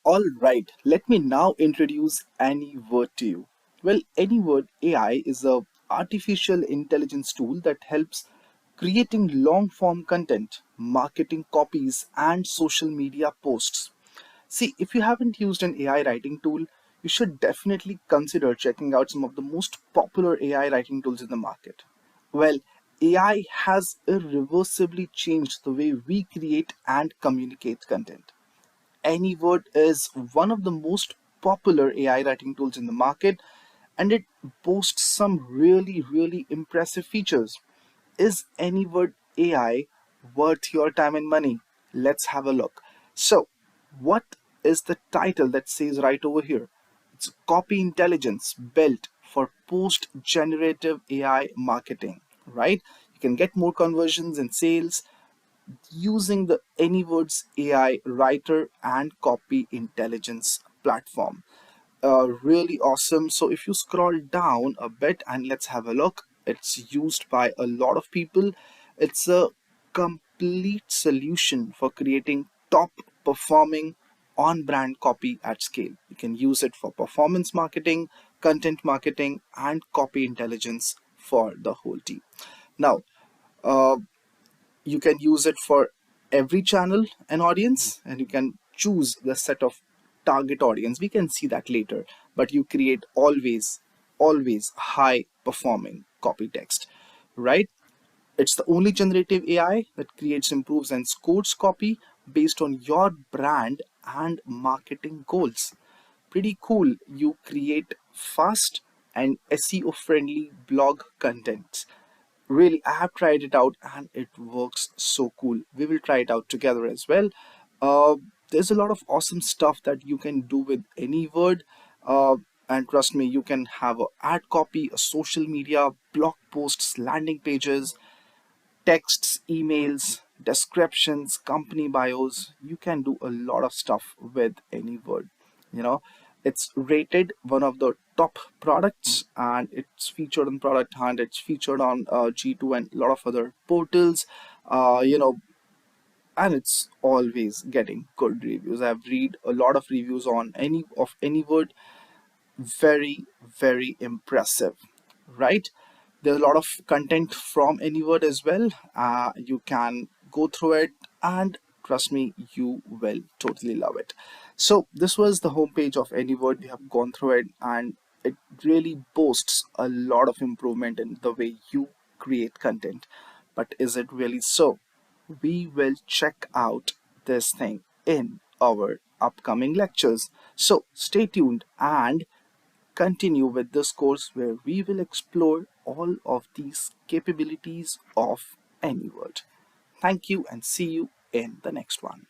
All right, let me now introduce Anyword to you. Well, Anyword AI is a artificial intelligence tool that helps creating long form content, marketing copies, and social media posts. See, if you haven't used an AI writing tool, you should definitely consider checking out some of the most popular AI writing tools in the market. Well, AI has irreversibly changed the way we create and communicate content. Anyword is one of the most popular AI writing tools in the market, and it boasts some really impressive features. Is Anyword AI worth your time and money? Let's have a look. So, what is the title that says right over here? It's Copy Intelligence built for post generative AI marketing, right? You can get more conversions and sales using the Anyword's AI writer and copy intelligence platform. Really awesome. So if you scroll down a bit and let's have a look, it's used by a lot of people. It's a complete solution for creating top performing on brand copy at scale. You can use it for performance marketing, content marketing, and copy intelligence for the whole team. Now, uh, you can use it for every channel and audience, and you can choose the set of target audience. We can see that later, but you create always high performing copy text, right? It's the only generative AI that creates, improves, and scores copy based on your brand and marketing goals. Pretty cool. You create fast and SEO friendly blog content. Really, I have tried it out and it works so cool. We will try it out together as well. uh, there's a lot of awesome stuff that you can do with any word, uh, and trust me, you can have a ad copy, a social media, blog posts, landing pages, texts, emails, descriptions, company bios. You can do a lot of stuff with any word. You know, it's rated one of the top products, and it's featured on Product Hunt. It's featured on G2 and a lot of other portals. Uh, you know, and it's always getting good reviews. I've read a lot of reviews on any word. Very impressive, right? There's a lot of content from Anyword as well. You can go through it, and trust me, you will totally love it. So this was the homepage of Anyword. We have gone through it, and it really boasts a lot of improvement in the way you create content. But is it really so? We will check out this thing in our upcoming lectures. So stay tuned and continue with this course where we will explore all of these capabilities of Anyword. Thank you and see you in the next one.